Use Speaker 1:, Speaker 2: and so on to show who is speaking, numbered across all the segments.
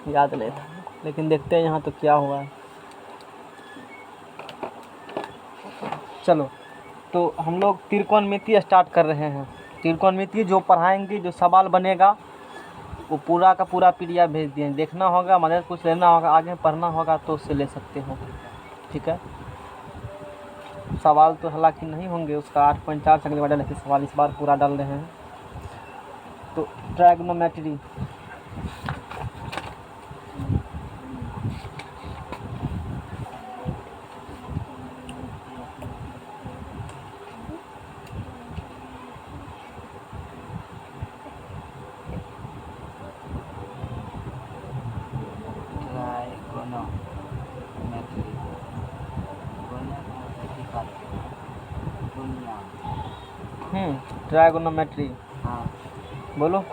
Speaker 1: याद नहीं था, लेकिन देखते हैं यहाँ तो क्या हुआ है। चलो, तो हम लोग त्रिकोणमिति स्टार्ट कर रहे हैं। त्रिकोणमिति जो पढ़ाएंगे, जो सवाल बनेगा वो पूरा का पूरा पीडीएफ भेज दिए, देखना होगा, मदद कुछ लेना होगा, आगे पढ़ना होगा तो उससे ले सकते हो, ठीक है। सवाल तो हालांकि नहीं होंगे, उसका 8.4 से अगले बार डाले सवाल इस बार पूरा डाल रहे हैं। तो ट्रायगोनोमेट्री, ट्रायगोनोमेट्री,
Speaker 2: हाँ
Speaker 1: बोलो,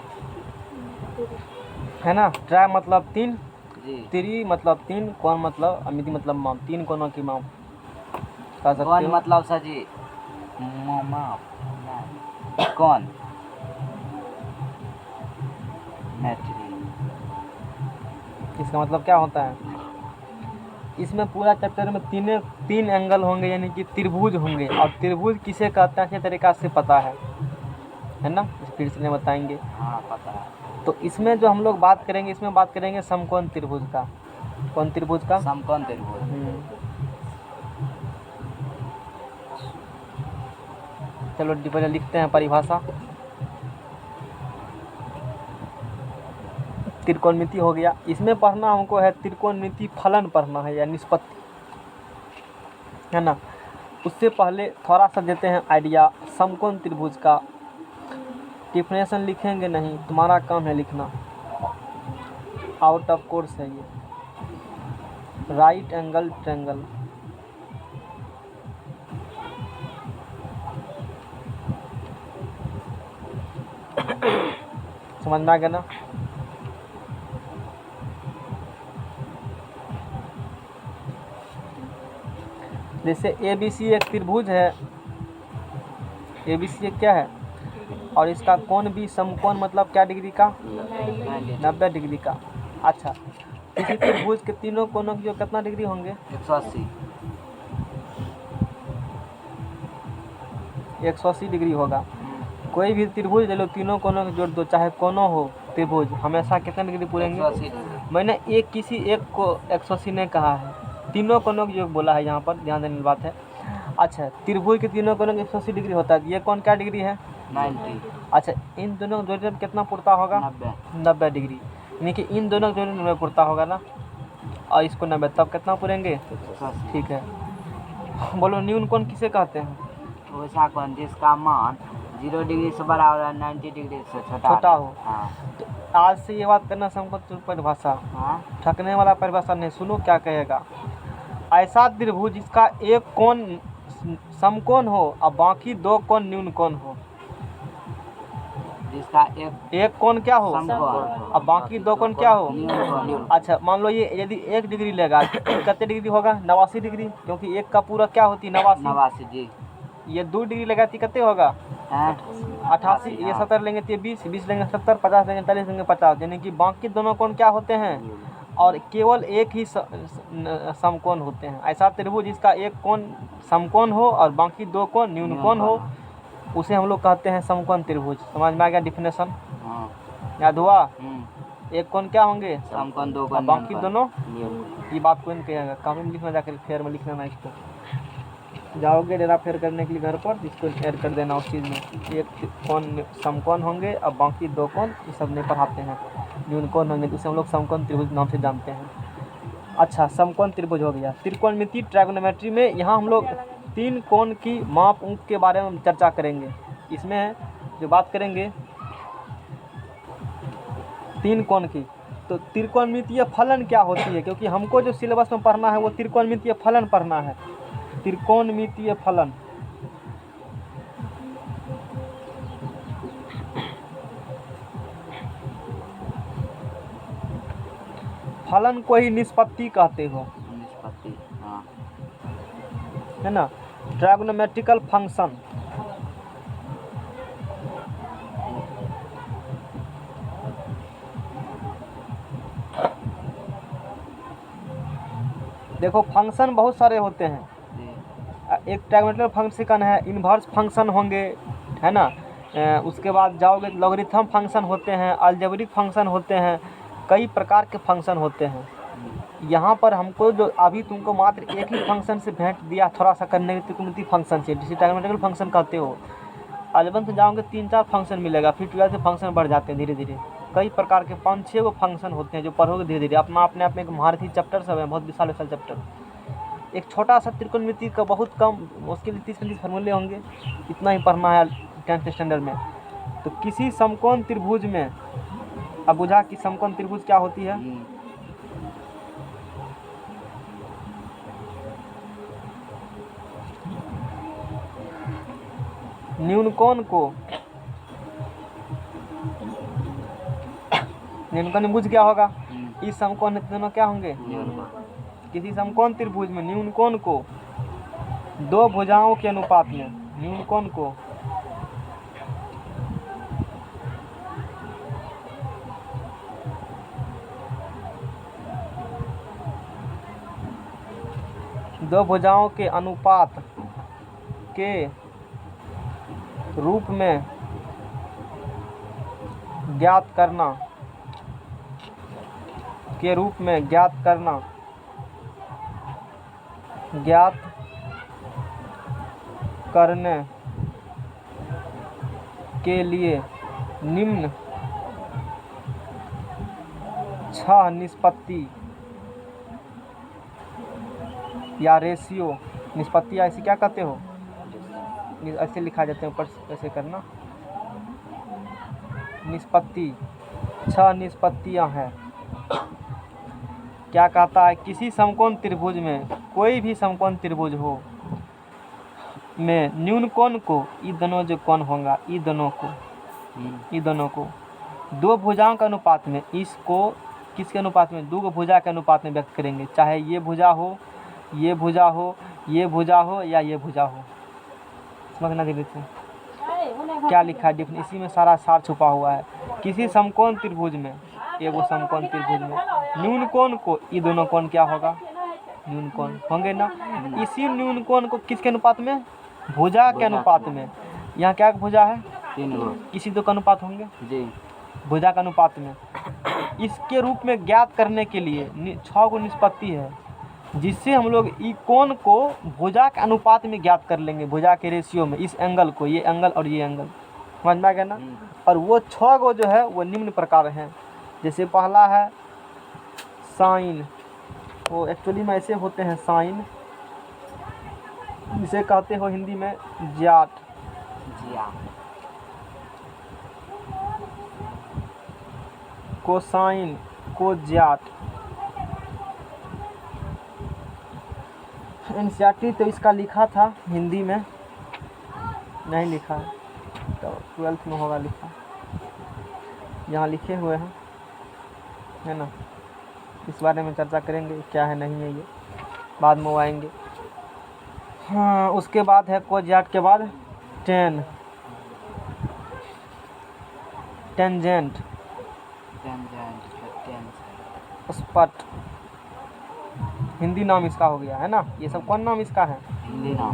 Speaker 1: है ना। ट्राय मतलब तीन,
Speaker 2: जी,
Speaker 1: त्रि मतलब तीन, कोण मतलब अमिति मतलब माप, तीन कोणों की माप कह सकते
Speaker 2: कौन
Speaker 1: हो।
Speaker 2: मतलब सर जी माप, कौन मैट्री,
Speaker 1: इसका मतलब क्या होता है, इसमें पूरा चैप्टर में तीन एंगल होंगे, यानी कि त्रिभुज होंगे, और त्रिभुज किसे कहते हैं अच्छे तरीक़ा से पता है ना, फिर से बताएंगे।
Speaker 2: हाँ पता है।
Speaker 1: तो इसमें जो हम लोग बात करेंगे, इसमें बात करेंगे समकोण त्रिभुज का। कौन त्रिभुज का?
Speaker 2: समकोण त्रिभुज।
Speaker 1: चलो पहले लिखते हैं परिभाषा। त्रिकोणमिति हो गया, इसमें पढ़ना हमको है त्रिकोणमिति फलन पढ़ना है या निष्पत्ति, है ना। उससे पहले थोड़ा सा देते हैं आइडिया समकोण त्रिभुज का। डिफिनेशन लिखेंगे नहीं, तुम्हारा काम है लिखना, आउट ऑफ कोर्स है ये। राइट एंगल ट्रायंगल, समझ में आ गया ना। जैसे ABC एक त्रिभुज है, ABC एक क्या है, और इसका कोण भी समकोण मतलब क्या डिग्री का, 90 डिग्री का। अच्छा, किसी त्रिभुज के तीनों कोणों की जो कितना डिग्री होंगे, 180 डिग्री होगा। कोई भी त्रिभुज ले लो, तीनों कोणों को जोड़ दो, चाहे कोनों हो त्रिभुज, हमेशा कितना डिग्री पूरेंगे। मैंने एक किसी एक को 180 ने कहा है, तीनों कोनों की योग बोला है, यहाँ पर ध्यान देने की बात है। अच्छा, त्रिभुज के तीनों कोनों 180 डिग्री होता है, ये कौन क्या डिग्री है,
Speaker 2: 90।
Speaker 1: अच्छा, इन दोनों को जोड़ने में कितना पुरता होगा, 90 डिग्री, यानी कि इन दोनों को जोड़ने में 90 पुरता होगा ना, और इसको 90, तब कितना पुरेंगे, ठीक है। बोलो न्यून कोण किसे कहते हैं,
Speaker 2: वैसा कोण जिसका मान 0 डिग्री से बड़ा और 90 डिग्री से छोटा
Speaker 1: हो। तो आज से ये बात करना समकोण परिभाषा, ठकने वाला परिभाषा नहीं, सुनो क्या कहेगा। ऐसा त्रिभुज जिसका एक कोण समकोण हो और बाकी दो कोण न्यून कोण हो, जिसका एक कोण क्या हो और बाकी दो कोण क्या हो, अच्छा मान लो ये यदि 1 डिग्री लेगा, कितने डिग्री होगा, 89 डिग्री, क्योंकि एक का पूरा क्या होती है, 89 जी। ये 2 डिग्री लगाती कितने होगा, 88, ये 70 लेंगे तो 20, 20 लेंगे 70, 50 लेंगे 40, लेंगे 50, यानी कि बाकी दोनों कोण क्या होते हैं, और केवल एक ही समकोण होते हैं। ऐसा त्रिभुज जिसका एक कोण समकोण हो और बाकी दो कोण न्यून कोण हो, उसे हम लोग कहते हैं समकोण त्रिभुज। समझ में आ गया डिफिनेशन, याद हुआ। एक कोण क्या होंगे, समकोण, दो कोण, बाकी दोनों न्यून। ये बात कोई नहीं कहेगा, कॉपी में लिखना, जाकर फेयर में लिखना, इसको जाओगे डेरा फेयर करने के लिए घर पर, इसको ऐड कर देना उस चीज़ में। एक कोण समकोण होंगे और बाकी दो कोण, ये सब नहीं पढ़ाते हैं, न्यून कोण होंगे, जिसे हम लोग समकोण त्रिभुज नाम से जानते हैं। अच्छा, समकोण त्रिभुज हो गया। त्रिकोणमिति ट्रायगोनोमेट्री में यहाँ हम लोग 3 कोण की माप के बारे में चर्चा करेंगे। इसमें जो बात करेंगे 3 कोण की, तो त्रिकोणमितीय फलन क्या होती है, क्योंकि हमको जो सिलेबस में पढ़ना है वो त्रिकोणमितीय फलन पढ़ना है। त्रिकोणमितीय फलन, फलन को ही निष्पत्ति कहते हो, निष्पत्ति, हाँ, है ना। ट्रायगोनोमेट्रिकल फंक्शन, देखो फंक्शन बहुत सारे होते हैं,
Speaker 2: जी
Speaker 1: एक ट्रायगोनल फंक्शन है, इन्वर्स फंक्शन होंगे, है ना। उसके बाद जाओगे तो लॉगरिथम फंक्शन होते हैं, अलजेब्रिक फंक्शन होते हैं, कई प्रकार के फंक्शन होते हैं। यहाँ पर हमको जो अभी तुमको मात्र एक ही फंक्शन से भेंट दिया थोड़ा सा करने के त्रिकोणमिति फंक्शन से, जिसे ट्रायगोनल फंक्शन कहते हो। 11th जाओगे 3-4 फंक्शन मिलेगा, फिर 12th से फंक्शन बढ़ जाते हैं धीरे धीरे। कई प्रकार के 5-6 गो फंक्शन होते हैं जो पढ़ोगे धीरे धीरे। अपना अपने आप में एक महारथी चैप्टर सब है, बहुत विशाल विशाल चैप्टर। एक छोटा सा त्रिकोणमिति का बहुत कम, उसके लिए 30-35 फार्मूले होंगे, इतना ही पढ़ना है 10th स्टैंडर्ड में। तो किसी समकोण त्रिभुज में, अब बुझा कि समकोण त्रिभुज क्या होती है। न्यूनकोण त्रिभुज क्या होगा, इस समकोण दोनों क्या होंगे। किसी समकोण त्रिभुज में न्यूनकोण को दो भुजाओं के अनुपात में, न्यूनकोण को दो भुजाओं के अनुपात के रूप में ज्ञात करना, ज्ञात करने के लिए निम्न 6 निष्पत्ति या रेशियो, निष्पत्ति ऐसे क्या कहते हो, ऐसे लिखा जाते हैं ऊपर, ऐसे करना। निष्पत्ति 6 निष्पत्तियां हैं। क्या कहता है, किसी समकोण त्रिभुज में, कोई भी समकोण त्रिभुज हो में न्यूनकोण को, ये दोनों जो कोण होगा, ये दोनों को दो भुजाओं के अनुपात में, इसको किसके अनुपात में, दो भुजा के अनुपात में व्यक्त करेंगे। चाहे ये भुजा हो, ये भुजा हो, ये भुजा हो या ये भुजा हो। समझना धीरे से क्या लिखा है, इसी में सारा सार छुपा हुआ है। किसी समकोण त्रिभुज में, एगो समकोण त्रिभुज में न्यूनकोण को, ये दोनों कोण क्या होगा, न्यूनकोण होंगे ना। इसी न्यूनकोण को किसके अनुपात में, भुजा के अनुपात में। यहाँ क्या भुजा है, किसी दो का अनुपात होंगे जी, भुजा का अनुपात में। इसके रूप में ज्ञात करने के लिए 6 गो निष्पत्ति है, जिससे हम लोग ई कोण को भुजा के अनुपात में ज्ञात कर लेंगे, भुजा के रेशियो में। इस एंगल को, ये एंगल और ये एंगल, समझ में आ गया ना। और वो 6 गो जो है वो निम्न प्रकार हैं। जैसे पहला है साइन, वो एक्चुअली में ऐसे होते हैं साइन, इसे कहते हो हिंदी में ज्याट। कोसाइन, को ज्याट। एनसीईआरटी तो इसका लिखा था, हिंदी में नहीं लिखा है, तो 12th में होगा लिखा, यहाँ लिखे हुए हैं, है ना। इस बारे में चर्चा करेंगे क्या है नहीं है, ये बाद में आएंगे। हाँ, उसके बाद है कोज्याट के बाद टेंजेंट, स्पट, हिंदी नाम इसका हो गया, है ना। ये सब कौन नाम इसका है,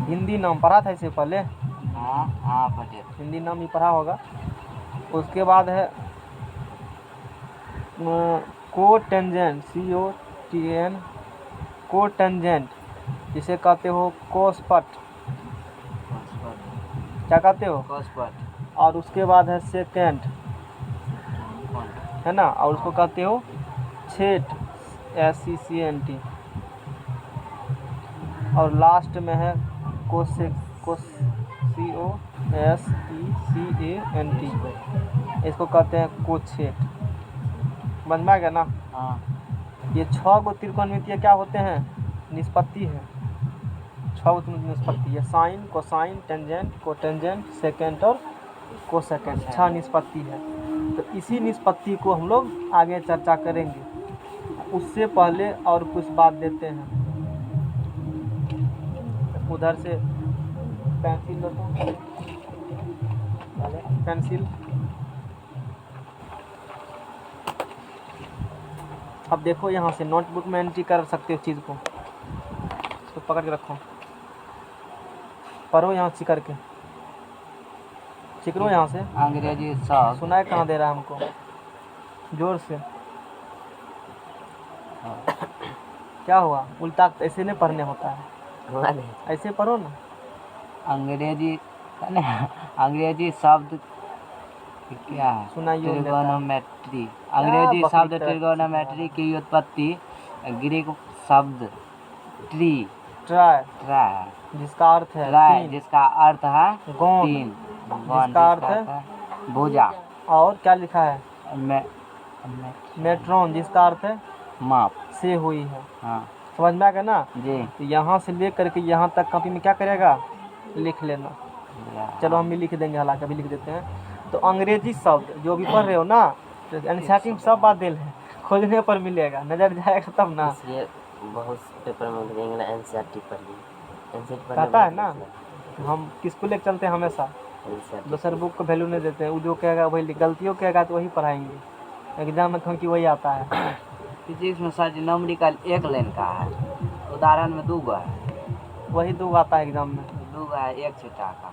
Speaker 1: हिंदी नाम पढ़ा था इससे पहले, हिंदी नाम ही पढ़ा होगा। उसके बाद है कोटेंजेंट, COTN, कोटेंजेंट, जिसे कहते हो कोस्पट, क्या कहते हो, कोस्पट। और उसके बाद है सेकेंड, है ना, और उसको कहते हो छेट, SCCNT। और लास्ट में है COSTCANT, इसको कहते हैं कोछेट। समझ में आ गया ना। हाँ, ये 6 गो त्रिकोणमितीय क्या होते हैं, निष्पत्ति है। 6 गो निष्पत्ति है, sine, cosine, tangent, cotangent, secant और कोसेकेंट, 6 निष्पत्ति है। तो इसी निष्पत्ति को हम लोग आगे चर्चा करेंगे। उससे पहले और कुछ बात देते हैं, उधर से पेंसिल लो तो, पेंसिल। अब देखो यहाँ से नोटबुक में एंट्री कर सकते हो चीज़ को, इसको पकड़ के रखो, पढ़ो यहाँ चिकर के, चिकरो यहाँ से।
Speaker 2: अंग्रेजी शब्द
Speaker 1: सुनाई कहाँ दे रहा है हमको, जोर से। क्या हुआ, उल्टा ऐसे नहीं पढ़ने होता है, ऐसे पढ़ो ना।
Speaker 2: अंग्रेजी अंग्रेजी शब्द क्या है?
Speaker 1: सुनाइए।
Speaker 2: ट्रिगोनोमेट्री। अंग्रेजी शब्द ट्रिगोनोमेट्री की उत्पत्ति ग्रीक शब्द ट्री
Speaker 1: ट्राई,
Speaker 2: ट्राई
Speaker 1: जिसका अर्थ है
Speaker 2: ट्राई
Speaker 1: तीन,
Speaker 2: जिसका अर्थ है
Speaker 1: गौन,
Speaker 2: तीन,
Speaker 1: जिसका अर्थ है
Speaker 2: भुजा,
Speaker 1: और क्या लिखा है
Speaker 2: मे,
Speaker 1: मेट्रोन, जिसका अर्थ है
Speaker 2: माप
Speaker 1: से हुई है।
Speaker 2: हाँ
Speaker 1: समझ में आ गया ना।
Speaker 2: जी।
Speaker 1: तो यहाँ से लेकर के यहाँ तक कॉपी में क्या करेगा, लिख लेना। चलो हम भी लिख देंगे, हालांकि अभी लिख देते हैं। तो अंग्रेजी शब्द जो भी पढ़ रहे हो ना, तो एनसीईआरटी में सब बात दिल है, खोजने पर मिलेगा, नजर जाएगा तब ना।
Speaker 3: ये बहुत पेपर में देंगे एनसीईआरटी पढ़िए, एनसीईआरटी
Speaker 1: कहता है ना, हम किसको लेकर चलते हैं हमेशा, दूसर बुक को वैल्यू नहीं देते हैं। वो जो कहेगा वही, गलतियों कहेगा तो वही पढ़ाएंगे। एग्जाम में क्योंकि वही आता है।
Speaker 2: फिजिक्स में सर न्यूमेरिकल एक लाइन का है, उदाहरण में 2 गो है,
Speaker 1: वही 2 आता है एग्जाम में,
Speaker 2: 2 गो है, एक छोटा का।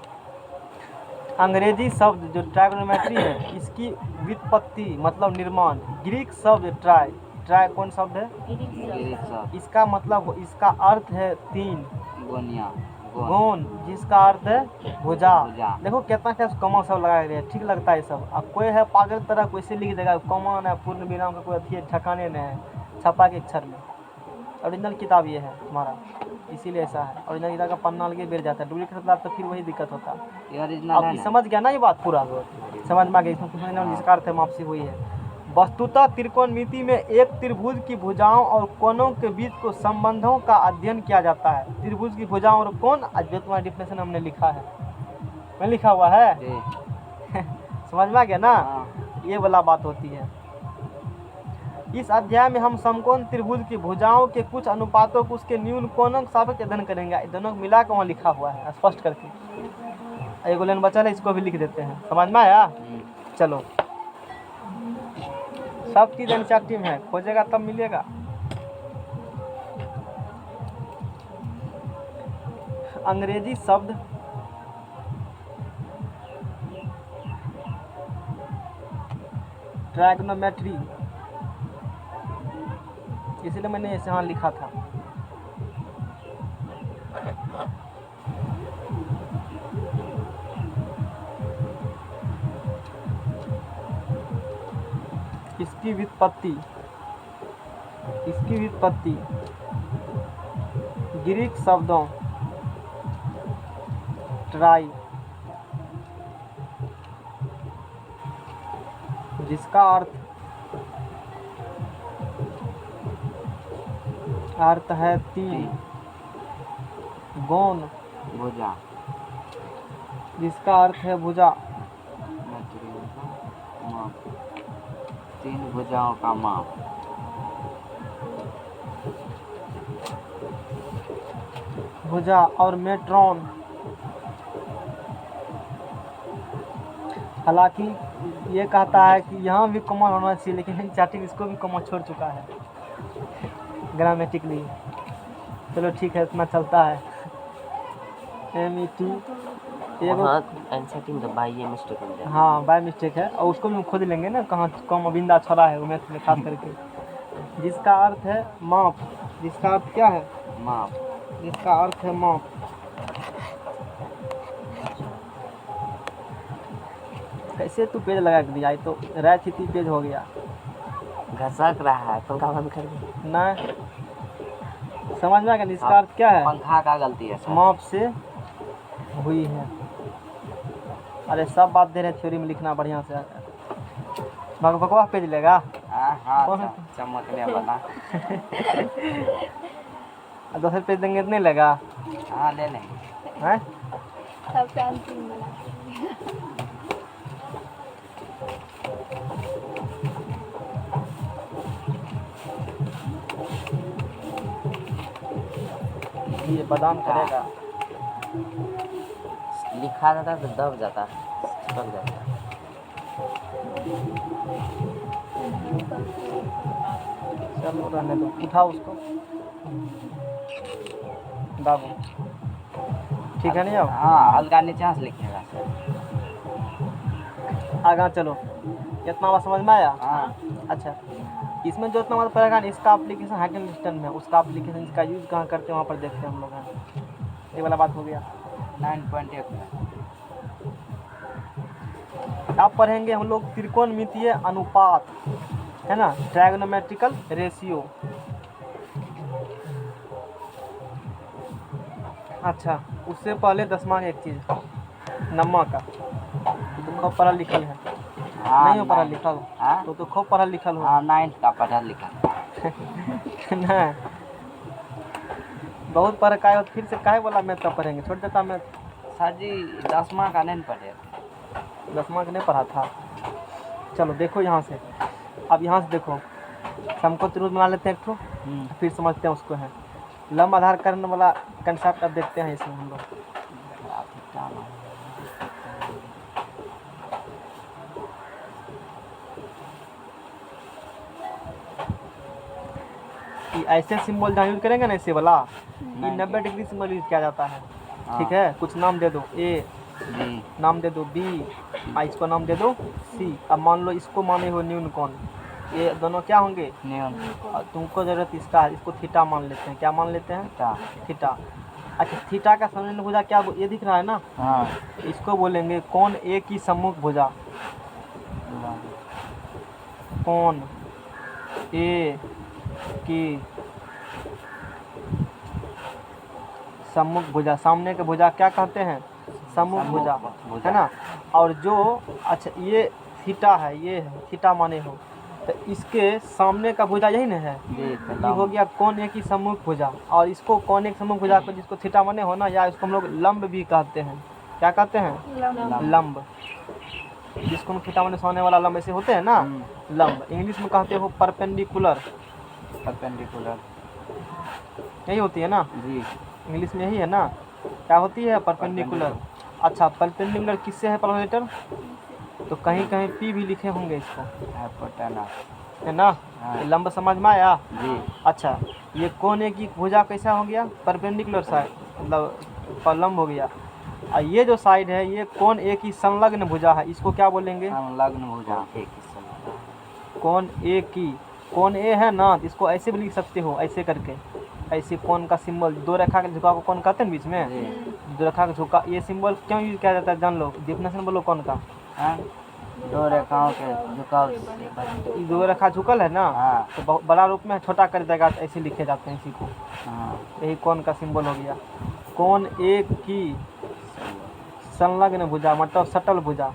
Speaker 1: अंग्रेजी शब्द जो ट्राइगोनोमेट्री है, इसकी व्युत्पत्ति मतलब निर्माण ग्रीक शब्द ट्राई, ट्राई कौन शब्द है,
Speaker 2: ग्रीक शब्द
Speaker 1: इसका मतलब, इसका अर्थ है 3,
Speaker 2: गोनिया
Speaker 1: गोन, जिसका अर्थ है भुजा।
Speaker 2: भुजा।
Speaker 1: देखो कितना क्या कॉमा सब लगाए गए, ठीक लगता है सब। अब कोई है पागल तरह कोई से लिख देगा, कॉमा ना पूर्ण विराम का कोई अथी ठिकाने नहीं है, छपा के अक्षर में। ओरिजिनल किताब ये है हमारा, इसीलिए ऐसा है। ओरिजिनल किताब का पन्ना लगे गिर जाता है, डुप्लीकेट किताब तो फिर वही दिक्कत होता है।
Speaker 2: ये ओरिजिनल
Speaker 1: अब
Speaker 2: है
Speaker 1: ये
Speaker 2: ना?
Speaker 1: समझ गया ना, ये बात पूरा समझ में आ गया, इसमें जिसका अर्थ है माप से हुई है। वस्तुतः त्रिकोणमिति में एक त्रिभुज की भुजाओं और कोणों के बीच को संबंधों का अध्ययन किया जाता है। त्रिभुज की भुजाओं और कोण, जो तुम्हारा डिफिनेशन हमने लिखा है, में लिखा हुआ है
Speaker 2: जी।
Speaker 1: समझ में आ गया ना।
Speaker 2: हाँ।
Speaker 1: ये वाला बात होती है। इस अध्याय में हम समकोण त्रिभुज की भुजाओं के कुछ अनुपातों को उसके न्यून कोणों का सापेक्ष अध्ययन करेंगे। दोनों को मिला के वहाँ लिखा हुआ है स्पष्ट करके। एक लाइन बचा है, इसको भी लिख देते हैं। समझ में आया। चलो, सब चीज़ एनसीईआरटी में है, खोजेगा तब मिलेगा। अंग्रेजी शब्द ट्राइगोनोमेट्री, इसलिए मैंने इसे यहाँ लिखा था। इसकी व्युत्पत्ति ग्रीक शब्दों ट्राई, जिसका अर्थ है 3, गोन,
Speaker 2: भुजा,
Speaker 1: जिसका अर्थ है भुजा,
Speaker 2: माप, 3 भुजाओं का माप।
Speaker 1: भुजा और मेट्रॉन। हालांकि ये कहता है कि यहाँ भी कॉमा होना चाहिए, लेकिन एनसीईआरटी इसको भी कॉमा छोड़ चुका है ग्रामेटिकली। चलो ठीक है, इतना चलता है। MET
Speaker 3: एनसीईआरटी में तो बाई मिस्टेक हो जाए।
Speaker 1: हाँ, बाय मिस्टेक है, और उसको भी खोज लेंगे ना कहाँ कॉमा बिंदा छोड़ा है, मैथ में खास करके। जिसका अर्थ है माप, जिसका अर्थ क्या है,
Speaker 2: माप,
Speaker 1: जिसका अर्थ है माप। कैसे तू पेज लगा के दिया, तो राय थी पेज हो गया।
Speaker 3: घसक रहा है, पंखा बंद कर दे।
Speaker 1: ना समझ में आ गया, जिसका अर्थ क्या है,
Speaker 2: पंखा का गलती है सर।
Speaker 1: माप से हुई है। अरे सब बात दे रहे, थ्योरी में लिखना बढ़िया से। बकवास पेज लेगा।
Speaker 2: हाँ, चमकने वाला।
Speaker 1: दूसरे पेज देंगे तो नहीं लेगा।
Speaker 2: हाँ, ले लेंगे।
Speaker 1: हैं? ये बादाम करेगा।
Speaker 3: लिखा जाता तो दब जाता, चिपक जाता।
Speaker 1: चलो रहने दो, उठाओ उसको। दाबो। ठीक है नहीं अब
Speaker 2: हाँ हल्का नीचे से लिखिएगा सर।
Speaker 1: आगे चलो, इतना बात समझ में आया?
Speaker 2: हाँ
Speaker 1: अच्छा, इसमें जो इतना बात पड़ेगा ना, इसका एप्लीकेशन हाइटन लिस्टन में, उसका एप्लीकेशन इसका यूज़ कहाँ करते हैं वहाँ पर देखते हैं हम लोग हैं। ये वाला बात हो गया।
Speaker 2: 9.1 में
Speaker 1: अब पढ़ेंगे हम लोग त्रिकोणमितीय अनुपात, है ना, ट्रायगोनोमेट्रिकल रेशियो। अच्छा, उससे पहले 10वां एक चीज़, नम्मा का तो खूब पढ़ा लिखल है।
Speaker 2: हाँ,
Speaker 1: नहीं हो पढ़ा
Speaker 2: 9
Speaker 1: लिखल
Speaker 2: हाँ?
Speaker 1: तो खूब पढ़ा लिखल हो।
Speaker 2: हाँ 9 का पढ़ा लिखा।
Speaker 1: नहीं, बहुत पढ़ का फिर से काहे बोला मैथ का पढ़ेंगे, छोड़ देता मैथ।
Speaker 2: सर जी 10वां का नहीं पढ़े।
Speaker 1: 10वां का नहीं पढ़ा था। चलो देखो यहाँ से, अब यहाँ से देखो, समकोण त्रिभुज बना लेते हैं एक ठो, फिर समझते हैं उसको है। लंब आधार करने वाला कंसेप्ट अब देखते हैं इसमें हम लोग। कि ऐसे सिंबल जहाँ यूज करेंगे ना, ऐसे वाला, ये 90 डिग्री सिंबल यूज किया जाता है। ठीक है, कुछ नाम दे दो, ए नाम दे दो, बी, इसको नाम दे दो, सी। अब मान लो इसको माने हो न्यून कोण, ये दोनों क्या होंगे? और तुमको जरूरत इसका है, इसको थीटा मान लेते हैं। क्या मान लेते हैं? थीटा। अच्छा, थीटा का समन्वय भुजा क्या, ये दिख रहा है ना?
Speaker 2: हाँ
Speaker 1: इसको बोलेंगे कोण ए की सम्मुख भुजा। कोण ए की सम्मुख भुजा, सामने के भुजा क्या कहते हैं? सम्मुख भुजा, है ना। और जो, अच्छा ये थीटा है, ये है थीटा माने हो, तो इसके सामने का भुजा यही ना है, ये हो गया कोण ए की सम्मुख भुजा। और इसको कोण ए की सम्मुख भुजा को, जिसको थीटा माने हो ना, या इसको हम लोग लंब भी कहते हैं। क्या कहते हैं? लंब। जिसको हम थीटा माने सोने वाला लंब ऐसे होते हैं ना, लंब। इंग्लिश में कहते हो परपेंडिकुलर। यही होती है ना
Speaker 2: जी,
Speaker 1: इंग्लिश में, यही है ना। क्या होती है? परपेंडिकुलर। अच्छा, परपेंडिकुलर किससे है पैरामीटर? तो कहीं कहीं पी भी लिखे होंगे इसको, है ना। ये लंब समझ में आया?
Speaker 2: जी।
Speaker 1: अच्छा, ये कोण ए की भुजा कैसा हो गया? परपेंडिकुलर साइड, मतलब लंब हो गया। और ये जो साइड है, ये कोण ए की संलग्न भुजा है, इसको क्या बोलेंगे?
Speaker 2: संलग्न भुजा।
Speaker 1: कोण ए की, कोण ए है ना, इसको ऐसे भी लिख सकते हो, ऐसे करके, ऐसे कोण का सिंबल, दो रेखा के झुकाव को कोण कहते हैं बीच में, दो रेखा का झुका। ये सिंबल क्यों यूज किया जाता है जान लो, डेफिनेशन बोलो कोण का।
Speaker 2: दो रेखाओं के झुकाव।
Speaker 1: ये दो रेखा झुकल है ना,
Speaker 2: हाँ।
Speaker 1: तो बहुत बड़ा रूप में छोटा कर देगा, तो ऐसे लिखे जाते हैं इसी को। यही कोण का सिंबल हो गया। कोण ए की संलग्न भुजा, मतलब सटल भुजा,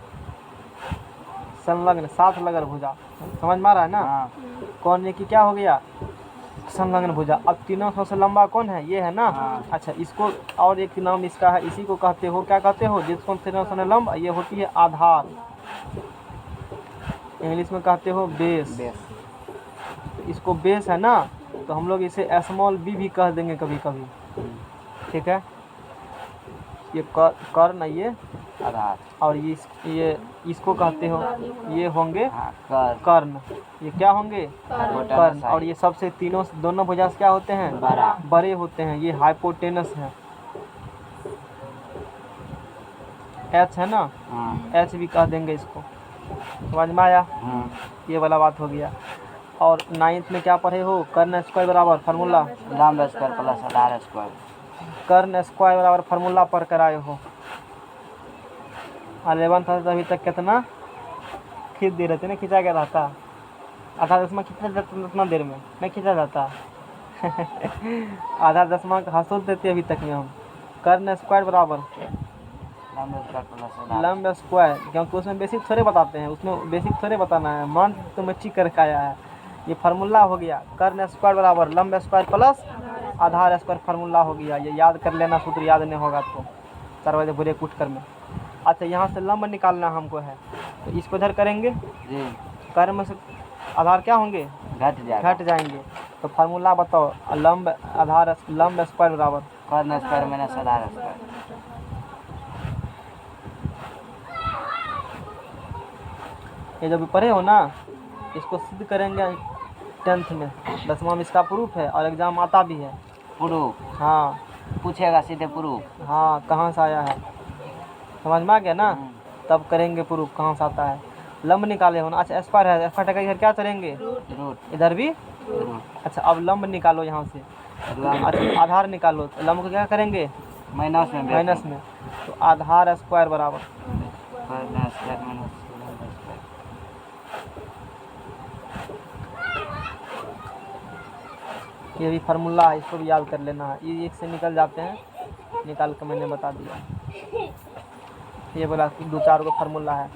Speaker 1: संलग्न साथ लगल भुजा, समझ में आ रहा है ना। कोण ए की क्या हो गया? संलग्न भुजा। अब तीनों सबसे लंबा कौन है? ये है ना। अच्छा, इसको और एक नाम इसका है, इसी को कहते हो, क्या कहते हो? जिसको तीनों सबसे लंब, ये होती है आधार, इंग्लिश में कहते हो बेस। इसको बेस है ना, तो हम लोग इसे स्मॉल बी भी कह देंगे कभी कभी। ठीक है, ये कर्ण, ये
Speaker 2: आधार,
Speaker 1: और ये इसको कहते हो, ये होंगे
Speaker 2: कर्ण।
Speaker 1: ये क्या होंगे? कर्ण। और ये सबसे तीनों दोनों भुजा से क्या होते हैं? बड़े होते हैं। ये हाइपोटेनस है, एच है ना, एच भी कह देंगे इसको। समझ में आया? ये वाला बात हो गया। और 9th में क्या पढ़े हो? कर्ण स्क्वायर बराबर फार्मूला,
Speaker 2: लंब स्क्वायर प्लस आधार स्क्वायर।
Speaker 1: कर्ण स्क्वायर बराबर फार्मूला पढ़ कर आए हो। 11th था अभी तक कितना खींच दे रहे थे ना, खींचा गया रहता, आधा दसवां खींचा जाता उतना देर में नहीं खींचा जाता। आधा दसवां का हंसो देते अभी तक में हम। कर्ण स्क्वायर बराबर लंब स्क्वायर, क्योंकि उसमें बेसिक थोड़े बताते हैं, उसमें बेसिक थोड़े बताना है, मान तो मैची करके आया है। ये फार्मूला हो गया, कर्ण स्क्वायर बराबर लंब स्क्वायर प्लस आधार स्क्वायर, फार्मूला हो गया। ये याद कर लेना, सूत्र याद नहीं होगा तो 4 बजे बुरे कूट कर में। अच्छा, यहाँ से लंब निकालना हमको है, तो इसको इधर करेंगे
Speaker 2: जी।
Speaker 1: कर्ण में से आधार क्या होंगे? घट जाएंगे। तो फार्मूला बताओ, लंब आधार लंब स्क्वायर बराबर
Speaker 2: कर्ण स्क्वायर माइनस आधार स्क्वायर।
Speaker 1: ये जो भी पढ़े हो ना, इसको सिद्ध करेंगे 10th में, 10वां में इसका प्रूफ है और एग्जाम आता भी है
Speaker 2: प्रूफ।
Speaker 1: हाँ,
Speaker 2: पूछेगा सीधे प्रूफ।
Speaker 1: हाँ, कहाँ से आया है, समझ में आ गया ना। तब करेंगे प्रूफ कहाँ से आता है। लंब निकाले हो ना। अच्छा स्क्वायर है, स्क्वायर का इधर क्या करेंगे,
Speaker 2: रूट
Speaker 1: इधर भी।
Speaker 2: रूट
Speaker 1: अच्छा अब लंब निकालो यहाँ से। अच्छा आधार निकालो, तो लंब को क्या करेंगे,
Speaker 2: माइनस में
Speaker 1: माइनस में। तो आधार स्क्वायर बराबर ये भी फार्मूला है, इसको भी याद कर लेना है। ये एक से निकल जाते हैं, निकाल के मैंने बता दिया। ये बोला कि 2-4 को फार्मूला है।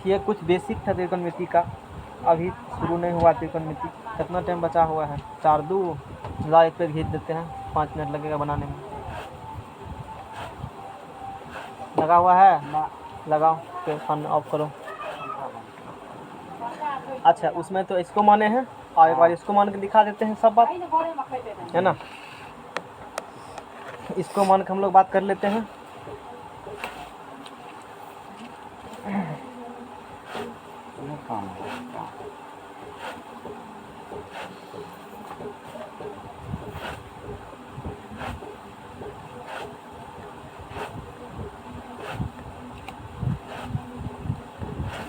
Speaker 1: ये कुछ बेसिक था त्रिकोणमिति का, अभी शुरू नहीं हुआ त्रिकोणमिति। कितना टाइम बचा हुआ है, 4-2 ला एक पे भेज देते हैं, 5 मिनट लगेगा बनाने में। लगा हुआ है ना, लगाओ फिर फन ऑफ करो। अच्छा उसमें तो इसको माने हैं और एक बार इसको मान के दिखा देते हैं सब बात, है ना। इसको मान के हम लोग बात कर लेते हैं।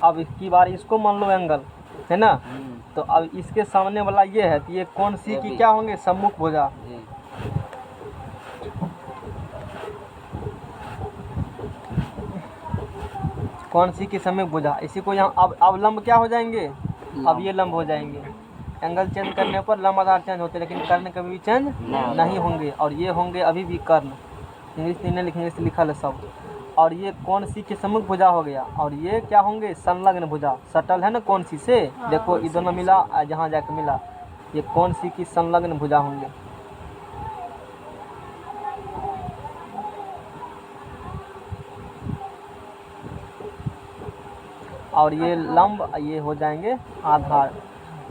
Speaker 1: अब इसकी बार इसको मान लो एंगल, है ना। तो अब इसके सामने वाला ये है, तो ये कौन सी की क्या होंगे, सम्मुख भुजा। कौन सी की सम्मुख भुजा, इसी को यहाँ अब लंब क्या हो जाएंगे, अब ये लंब हो जाएंगे। एंगल चेंज करने पर लंब आधार चेंज होते हैं, लेकिन कर्ण कभी भी चेंज नहीं होंगे। और ये होंगे अभी भी कर्ण, इंग्लिश नहीं लिखेंगे इसलिए लिखा है सब। और ये कौन सी की सम्मुख भुजा हो गया, और ये क्या होंगे, संलग्न भुजा। सटल है ना कौन सी से, देखो ये दोनों मिला, जहाँ जाके मिला, ये कौन सी की संलग्न भुजा होंगे। और ये लंब ये हो जाएंगे आधार।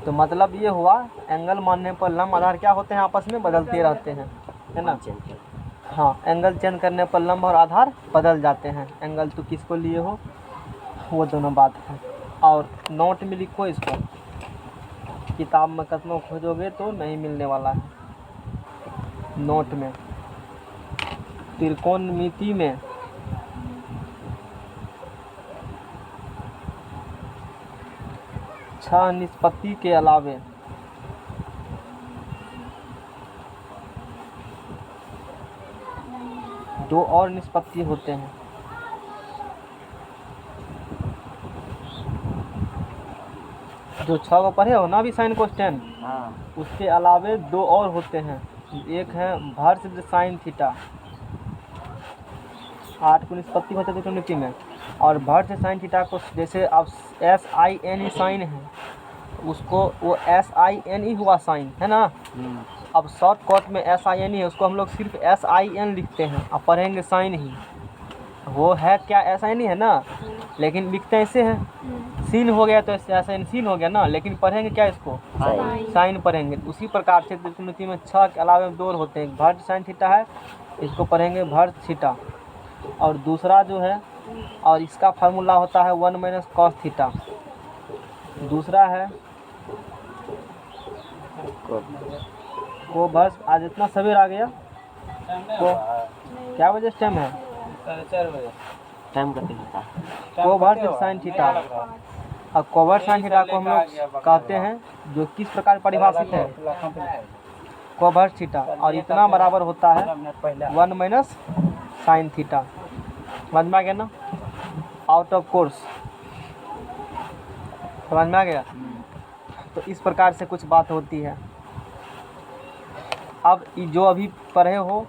Speaker 1: तो मतलब ये हुआ, एंगल मानने पर लंब आधार क्या होते हैं, आपस में बदलते रहते हैं, है ना। हाँ, एंगल चेंज करने पर लंब और आधार बदल जाते हैं। एंगल तो किसको लिए हो, वो दोनों बात है। और नोट में लिखो इसको, किताब में कितना खोजोगे तो नहीं मिलने वाला है। नोट में त्रिकोणमिति में छह निष्पत्ति के अलावे दो और निष्पत्ति होते हैं। जो 6 को पढ़े हो ना अभी साइन कोस्टेन, उसके अलावे 2 और होते हैं। एक है भर्ष साइन थीटा, 8 को निष्पत्ति होते हैं त्रिकोणमिति में। और भर्ष साइन थीटा को जैसे अब SIN साइन है, उसको वो SIN हुआ साइन, है ना। अब शॉर्टकट में SIN है, उसको हम लोग सिर्फ SIN लिखते हैं, अब पढ़ेंगे साइन ही। वो है क्या SIN है ना, लेकिन लिखते ऐसे हैं। सीन हो गया तो SIN सीन हो गया ना, लेकिन पढ़ेंगे क्या इसको, साइन पढ़ेंगे। उसी प्रकार से त्रिकोणमिति में 6 के अलावे 2 होते हैं। भर्ष साइन थीटा है, इसको पढ़ेंगे भर्ष थीटा। और दूसरा जो है, और इसका फार्मूला होता है 1 - cos थीटा। दूसरा है को भर्ष, आज इतना सवेर आ गया को क्या बजे टाइम है,
Speaker 3: 4:30 बजे टाइम करते होता है।
Speaker 1: को भर्ष साइन थीटा। और कोवर्ट साइन थीटा को हम लोग कहते हैं, जो किस प्रकार परिभाषित है, कोवर्ट थीटा। और इतना बराबर होता है 1 - साइन थीटा। समझ में आ गया ना, आउट ऑफ कोर्स, समझ में आ गया। तो इस प्रकार से कुछ बात होती है। अब जो अभी पढ़े हो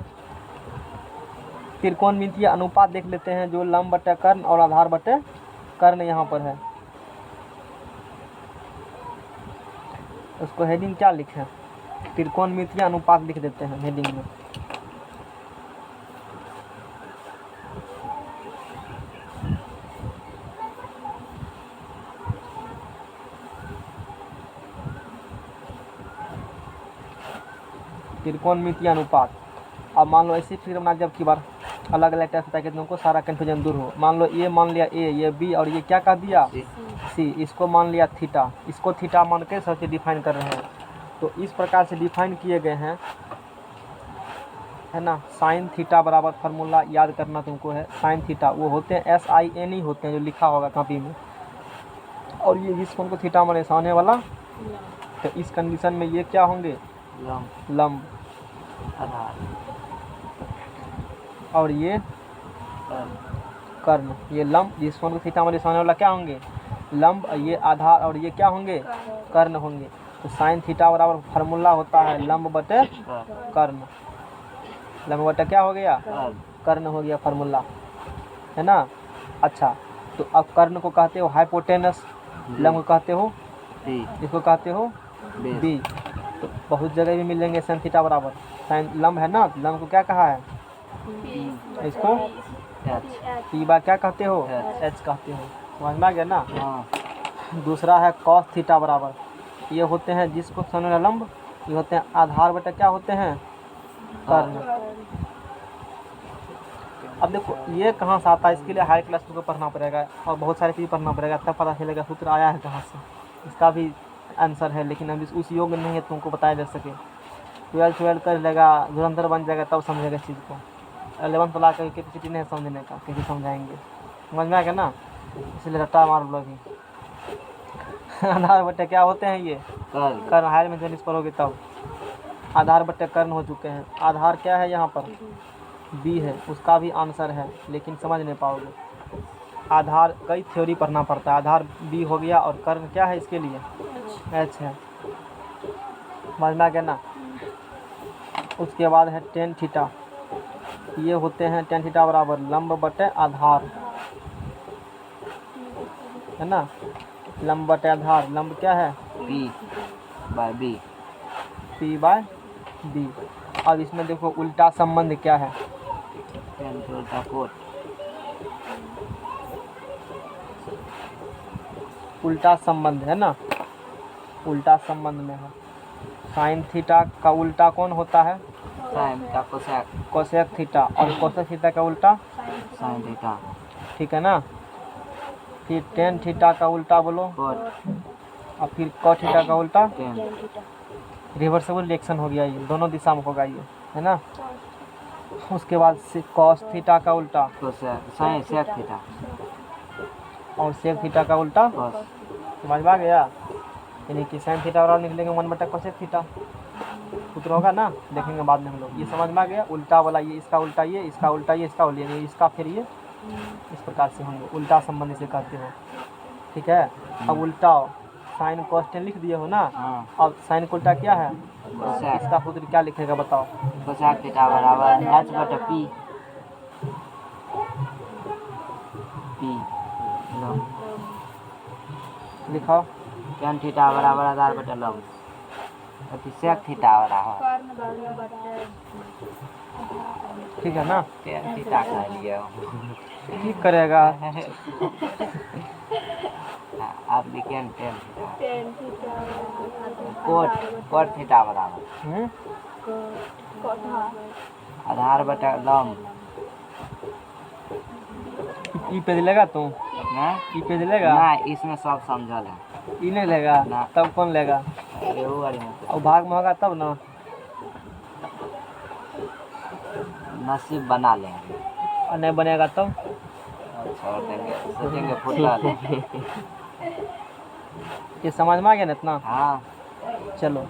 Speaker 1: त्रिकोणमितीय अनुपात देख लेते हैं, जो लंब बटे कर्ण और आधार बटे कर्ण यहाँ पर है। उसको हेडिंग क्या लिखें, त्रिकोणमितीय अनुपात लिख देते हैं हेडिंग में। त्रिकोणमितीय अनुपात। अब मान लो ऐसे फिर बना, जब की बार अलग अलग टाइप ताकि तुमको सारा कन्फ्यूजन दूर हो। मान लो ये मान लिया A, ये B, और ये क्या कह दिया C, इसको मान लिया थीटा। इसको थीटा मान के सबसे डिफाइन कर रहे हैं। तो इस प्रकार से डिफाइन किए गए हैं है ना। साइन थीटा बराबर फार्मूला याद करना तुमको है, साइन थीटा वो होते हैं SIN ही होते हैं जो लिखा होगा कॉपी में, और ये जिस कोण को थीटा माने सामने वाला, तो इस कंडीशन में ये क्या होंगे,
Speaker 2: लंब
Speaker 1: लंब,
Speaker 2: आधार
Speaker 1: और ये कर्ण। ये लंब जिस कोण को थीटा माने सामने वाला क्या होंगे, लंब, ये आधार, और ये क्या होंगे, कर्ण होंगे। तो साइन थीटा बराबर फार्मूला होता है लंब बटे कर्ण। लंब बटे क्या हो गया, कर्ण हो गया फार्मूला, है ना। अच्छा, तो अब कर्ण को कहते हो हाइपोटेनस, लंब को कहते हो, इसको कहते हो बी। तो बहुत जगह भी मिलेंगे साइन थीटा बराबर साइन, लंब है ना, लंब को क्या कहा है, इसको पी बार क्या कहते हो, एच कहते हो, समझ में आ गया ना। दूसरा है कॉस थीटा बराबर, ये होते हैं जिसको सामने लंब, ये होते हैं आधार बटे क्या होते हैं, कर्ण। अब देखो ये कहाँ से आता है, इसके लिए हायर क्लास को पढ़ना पड़ेगा और बहुत सारी चीज़ पढ़ना पड़ेगा, तब पता चलेगा सूत्र आया है कहाँ से, इसका भी आंसर है, लेकिन अभी उस योग्य नहीं है तुमको बताया जा सके। 12 कर लेगा, धुरंधर बन जाएगा, तब समझेगा इस चीज़ को। 11 तो ला कर कैपेसिटी नहीं समझने का, कैसे समझाएंगे, समझ में आ गया ना, इसलिए रट्टा मार लो अभी। आधार बट्टे क्या होते हैं, ये कर्ण, हायर में जनिस पढ़ोगे तब। आधार बट्टे कर्ण हो चुके हैं। आधार क्या है यहाँ पर, बी है, उसका भी आंसर है, लेकिन समझ नहीं पाओगे। आधार कई थ्योरी पढ़ना पड़ता है। आधार बी हो गया, और कर्ण क्या है इसके लिए, एच है, समझ में आ गया ना। उसके बाद है टेन थीटा, ये होते हैं टेन थीटा बराबर लंब बटे आधार, है ना, लंब बटे आधार। लंब क्या है,
Speaker 2: P by B,
Speaker 1: P by B. अब इसमें देखो उल्टा संबंध क्या है,
Speaker 2: टेन के उल्टा कोट,
Speaker 1: उल्टा संबंध है ना, उल्टा संबंध में है। साइन थीटा का उल्टा कौन होता है,
Speaker 2: साइन का कोसेक,
Speaker 1: कोसेक थीटा, और कोसेक थीटा का उल्टा
Speaker 2: साइन थीटा,
Speaker 1: ठीक है ना। फिर टेन थीटा का उल्टा बोलो,
Speaker 2: कोट,
Speaker 1: और फिर कॉट थीटा का उल्टा,
Speaker 2: टेन,
Speaker 1: रिवर्सिबल रिएक्शन हो गया, ये दोनों दिशा में होगा ये, है ना। उसके बाद कॉस थीटा का उल्टा,
Speaker 2: कोसेक, साइन सेक थीटा,
Speaker 1: और सेक थीटा का उल्टा,
Speaker 2: कोस,
Speaker 1: समझ में आ गया। यानी कि साइन थीटा बराबर निकलेंगे 1 बटा कोसेक थीटा, सूत्र होगा ना, देखेंगे बाद में हम लोग। ये समझ में आ गया, उल्टा वाला ये, इसका उल्टा ये, इसका उल्टा ये, इसका उल्टा ये, इसका फिर ये, इस प्रकार से होंगे, उल्टा संबंध से कहते हो, ठीक है। अब उल्टा साइन कॉस्टेन लिख दिए हो ना, अब साइन का उल्टा क्या है,
Speaker 2: कोसेक,
Speaker 1: इसका सूत्र क्या लिखेगा बताओ,
Speaker 2: कोसेक थीटा बराबर एच बटा पी, पी लंब,
Speaker 1: लिखाओ।
Speaker 2: टेन थीटा बराबर आधार बटा लंब, अति सेक थीटा बराबर,
Speaker 1: ठीक है ना,
Speaker 2: टेन थीटा कह लिया,
Speaker 1: ठीक करेगा।
Speaker 2: आप लिखे टेन थीटा, कोट थीटा बराबर आधार बटा लंब,
Speaker 1: ई पे लेगा तू, ई पे लेगा
Speaker 2: ना, इसमें सब समझल है,
Speaker 1: ई नहीं लेगा
Speaker 2: ना।
Speaker 1: तब कौन लेगा,
Speaker 2: एहू वाली में
Speaker 1: और भाग में होगा तब ना,
Speaker 2: नसीब बना लेंगे,
Speaker 1: और नहीं बनेगा तब
Speaker 2: छोड़ देंगे, सोचेंगे फुटबॉल।
Speaker 1: ये समझ में आ गया ना इतना।
Speaker 2: हाँ,
Speaker 1: चलो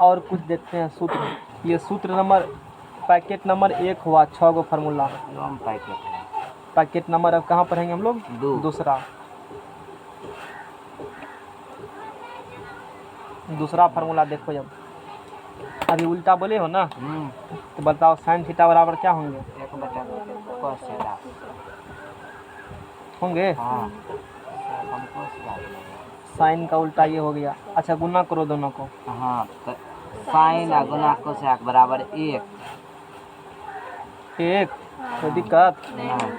Speaker 1: और कुछ देखते हैं सूत्र। ये सूत्र नंबर पैकेट नंबर 1 हुआ, 6 गो फार्मूला।
Speaker 2: लंब पैकेट है,
Speaker 1: पैकेट नंबर अब कहाँ पढ़ेंगे हम लोग, दूसरा फार्मूला देखो। जब अभी उल्टा बोले हो ना, तो बताओ साइन थीटा बराबर क्या होंगे,
Speaker 2: 1 बटा cos थीटा
Speaker 1: होंगे।
Speaker 2: हाँ, हम cos बात करेंगे।
Speaker 1: साइन का उल्टा ये हो गया। अच्छा गुना करो दोनों को,
Speaker 2: हाँ, तो साइन और गुना कोसेक बराबर 1,
Speaker 1: कोई दिक्कत।
Speaker 2: हाँ,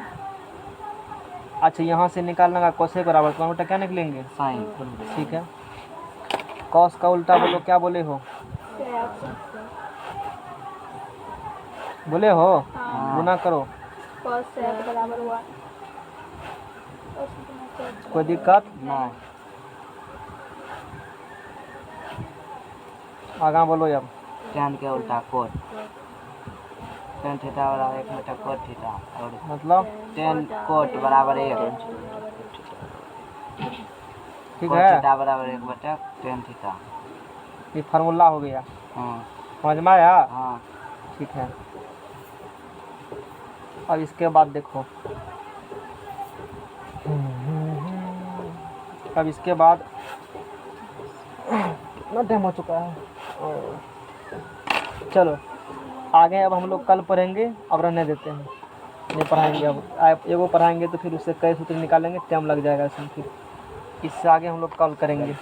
Speaker 1: अच्छा यहाँ से निकालना का कोसेक बराबर कौन उल्टा क्या निकलेंगे,
Speaker 2: साइन,
Speaker 1: ठीक है। कॉस का उल्टा बोलो, क्या बोले हो, बोले हो, गुना करो, कोई दिक्कत।
Speaker 2: नहीं,
Speaker 1: आगा बोलो अब,
Speaker 2: टेन के उल्टा कोट, टेन थीटा बराबर 1 बटा कोट थीटा और
Speaker 1: मतलब
Speaker 2: 10 कोट बराबर 1
Speaker 1: ठीक
Speaker 2: कोट
Speaker 1: है,
Speaker 2: थीटा बराबर 1 बटा 10 थीटा।
Speaker 1: ये फार्मूला हो गया,
Speaker 2: हाँ
Speaker 1: समझ में आया?
Speaker 2: हाँ
Speaker 1: ठीक है। अब इसके बाद देखो, अब इसके बाद कितना टाइम हो चुका है। चलो आगे अब हम लोग कल पढ़ेंगे, अब रहने देते हैं, नहीं पढ़ाएंगे। अब आप एगो पढ़ाएंगे तो फिर उससे कई सूत्र निकालेंगे, टाइम लग जाएगा इसमें, फिर इससे आगे हम लोग कल करेंगे।